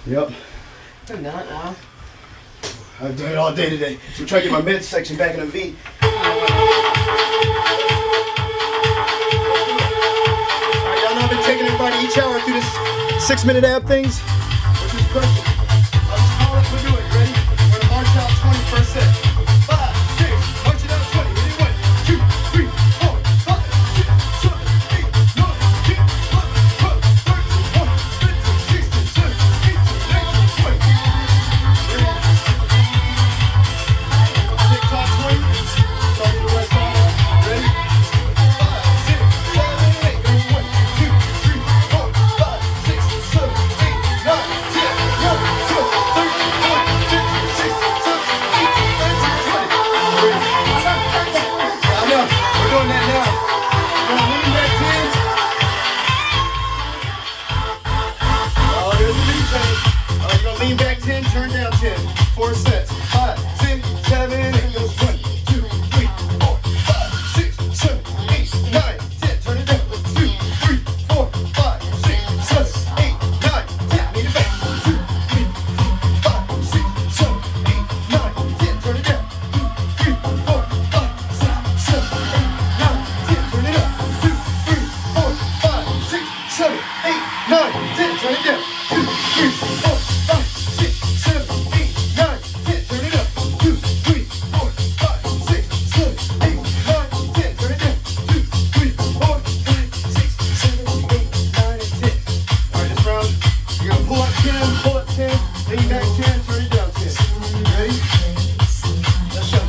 Yep. I'm not now. I've done it all day today. So I'm trying to get my midsection back in a V. Alright, y'all know I've been taking everybody each hour through this 6-minute ab things. Which is perfect. I'll just call it, we'll do it. Ready? We're gonna march out 20 first set. 5, 6, march it out 20. Ready? 1, 2, 3, 4, 5, 6, 7, 8, 9, 10, 11, 12, 13, 14, 15, 16, 17, 18, 19, 20. TikTok 20. Start with the right side. Ready? 5, 6, 7, 8. 1, 2, 3, 4, 5, 6, 7, 8, 9, 10, 11, 12, 13, 14, 15, 16, 17, 18, 19, 20. I know. We're doing that now. We're gonna lean back 10. Oh, there's the beat change. You're gonna lean back 10, turn down 10. 4 sets. 5, 6, 7, 8. Goes 1, 2, 3, 4, 5, 6, 7, 8, 9, 10. Turn it down. 2, 3, 4, 5, 6, 7, 8, 9, 10. Lean it back. 2, 3, 5, 6, 7, 8, 9, 10. Turn it down. 2, 3, 4, 5, 6, 7, 8, 9, 10. Turn it up. 2, 3, 4, 5, 6, 7, 8, 9, 10. Turn it down. 2, 3, 4, 5, 6, 7, 8, 9, 10. Turn it up. 2, 3, 4, 5, 6, 7, 8, 9, 10. Turn it down. 2, 3, 4, 5, 6, 7, 8, 9, and 10. Alright, this round, you're gonna pull up 10, pull up 10, lean back 10, turn it down 10. Ready? Let's show.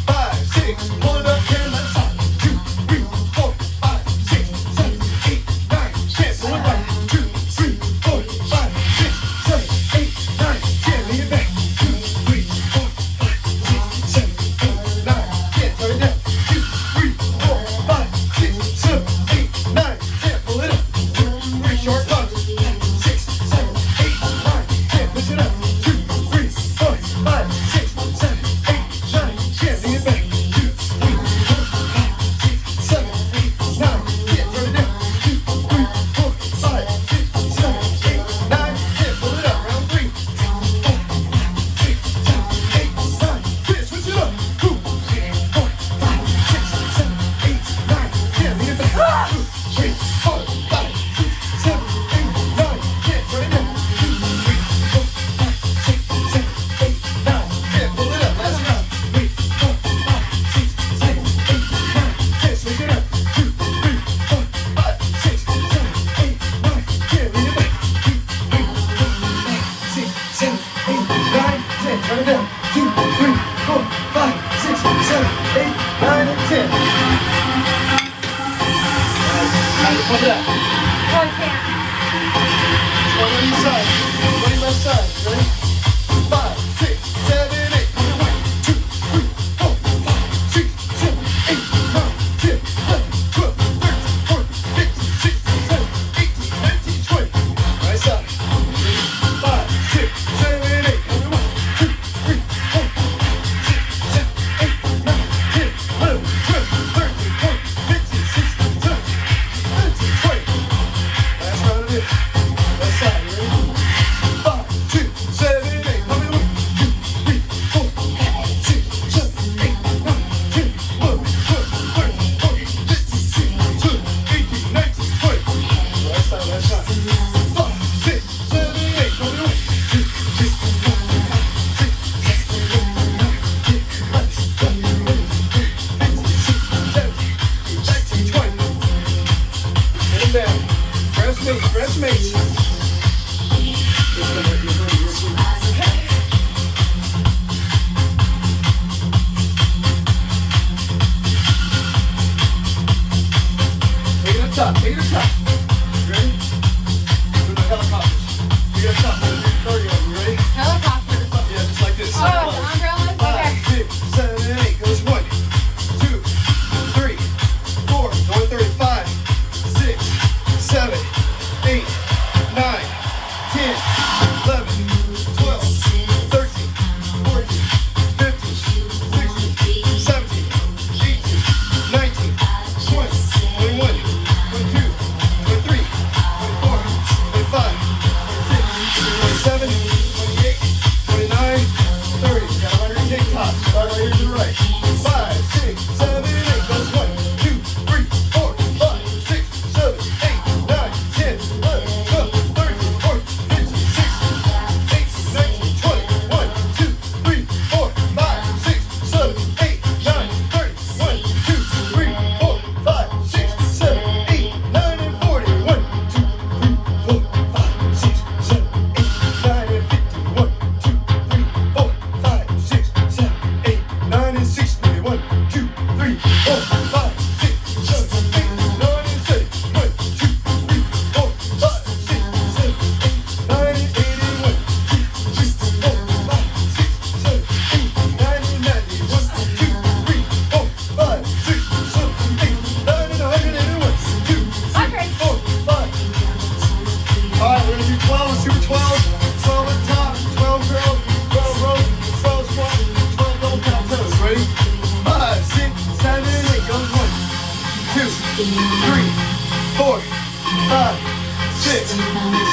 5, 6, pull it up 10, let's stop. 2, 3, 4, 5, 6, 7, 8, 9, 10. Pull it back. 2, 3, 4, 5, 6, 7, 8, 9, 10. Lean it back. 2, 3, 4, 5, 6, 7, 8, 9, 10. Turn it down. 2, 3, 4, 5, 6, 7, 8, 9, 10. Pull it up. 2, 3, short lunge. 6, 7, 8, 9, 10. Push it up. 2, 3, 4, 5, 6, 7, 8, 9, 10. Lean it back. 2, 3, 4, 5, 6, 7, 8, 9, 10. Turn it down. 2, 3, 4, 5, 6, 7, 8, 9, 10. Pull it up. Round 3. 4, 5, 6, 7, 8, 9, 10. Switch it up. 2, 3, 4, 5, 6, 7, 8, 9, 10. Lean it back. 2, 3, 4, 5, 6, 7, 8, 9, 10. Turn it down. 2, 3, 4, 5, 6, 7, 8, 9, 10. Pull it up. Last round. 3, 4, 5, 6, 7, 8, 9, 10. Switch it up. 2, 3, 4, 5, 6, 7, 8, 9, 10. Lean it back. 2, 3, 4, 5, 6, 7, 8, 9, 10. Turn it down. 2, 3, 4, 5, 6, 7, 8, 9, and 10. Alright, pump it up. Oh, I can't. One on each side. One on left side. Ready? 5, 6, 7, 8. 1, 2, 3, 4, 5, 6, 7, 8, 9, 10, 11, 12, 13, 14, 15, 16, 17, 18, 19, 20. Right side. 5, 6, 7, 8. 1, 2, 3, 4, 5, 6, 7, 8, 9, 10, 11, 12, 13, 14, 15, 16, 17, 18, 19, 20.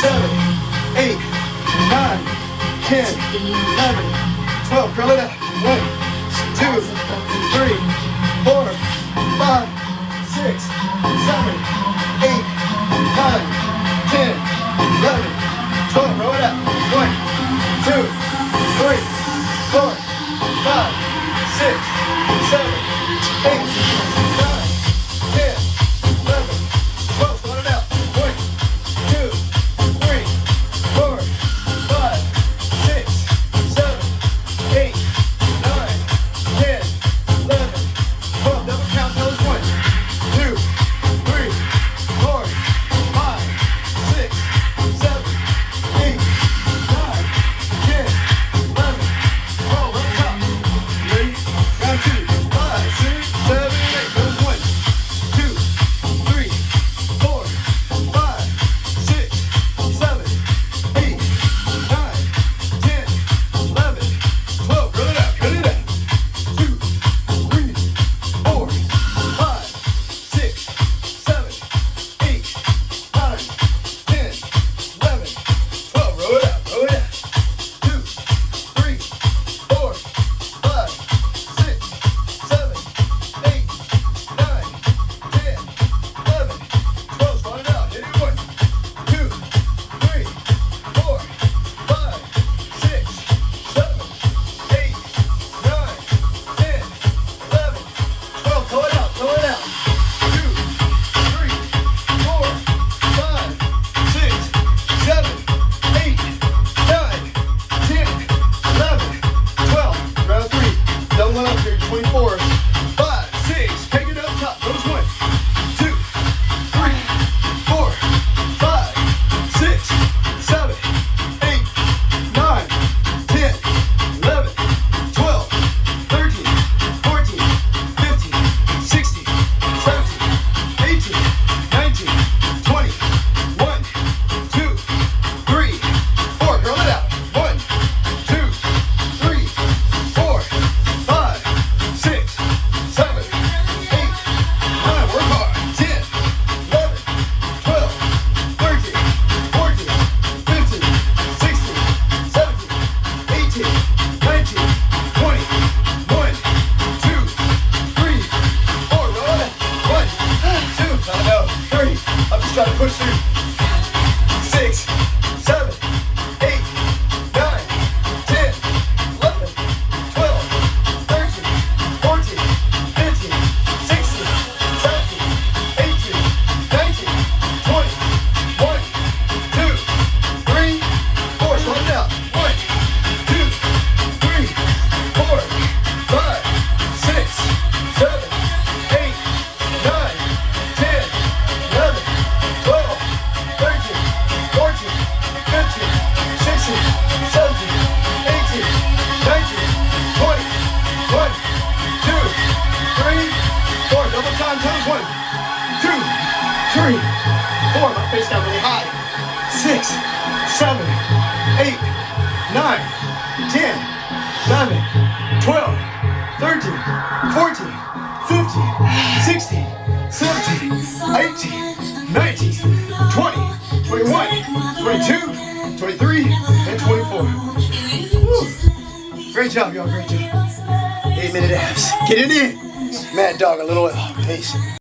7, 8, 9, 10, 11, 12. Curl it up. 1, 2, 3, 4, 5, 6, 7, 8, 9, 10, 11, 12. Roll it up. 1, 2, 3, 4, 5, 6, 7, 8, 9, 10, 11, 12. Slow it out. 1, 2, 3, 4, 5, 6, 7, 8, 9, 10, 11, 12. Double count those. 1, 2, 3, 4, 5, 6, 7, 8, 9, 10, 11, 12. Double count. Ready? Round 2. 5, 6, 7, 8. Goes 1, 2, 3, 4, 5, 6, 7, 8, 9, 10, 11, 12. Run it out. Cut it out. 2, 3, 4, 5, 6, 7, 8, 9, 10, 11, 12. Roll it out. Roll it out. 2, 3, 4, 5, 6, 7, 8, 9, 10, 11, 12. Slide it out. Hit it. 1, 2, 3, 4, 5, 6, 7, 8, 9, 10, 11, 12. Pull it out. Pull it out. 2, 3, 4, 5, 6, 7, 8, 9, 10, 11, 12. Round 3. Double it up here. 24, 5, 6. Take it up top. Goes 1, 2, 3, 4, 5, 6, 7, 8, 9, 10, 11, 12, 13, 14, 15, 16, 17, 18, 19, 20, 1, 2, 3, 4. Curl it out. 1, 2, 3, 4, 5, 6, 7, 8, 9. Work hard. 10, 11, 12, 13, 14, 15, 16, 17, 18, 19, 20. 1, 2, 3, 4. Roll it. 1, 2. I know. 3. I'm just trying to push through. 6, 7, 8, 9, 10, 11, 12, 13, 14, 15, 16, 17, 18, 19, 20. 1, 2, 3, 4. Slow it down. 1, 2, 3, 4, 5, 6, 7, 8, 9, 10, 11, 12, 13, 14, 15, 16, 17, 18, 19, 20. 1, 2, 3, 4. Double time toes. 1, 2, 3, 4. My face got really high. 6, 7, 8, 9, 10, 11, 12, 13, 14, 15, 16, 17, 18, 19, 20, 21, 22, 23, and 24. Woo. Great job, y'all. Great job. 8-minute abs. Get it in. Mad Dog, a little L. Peace.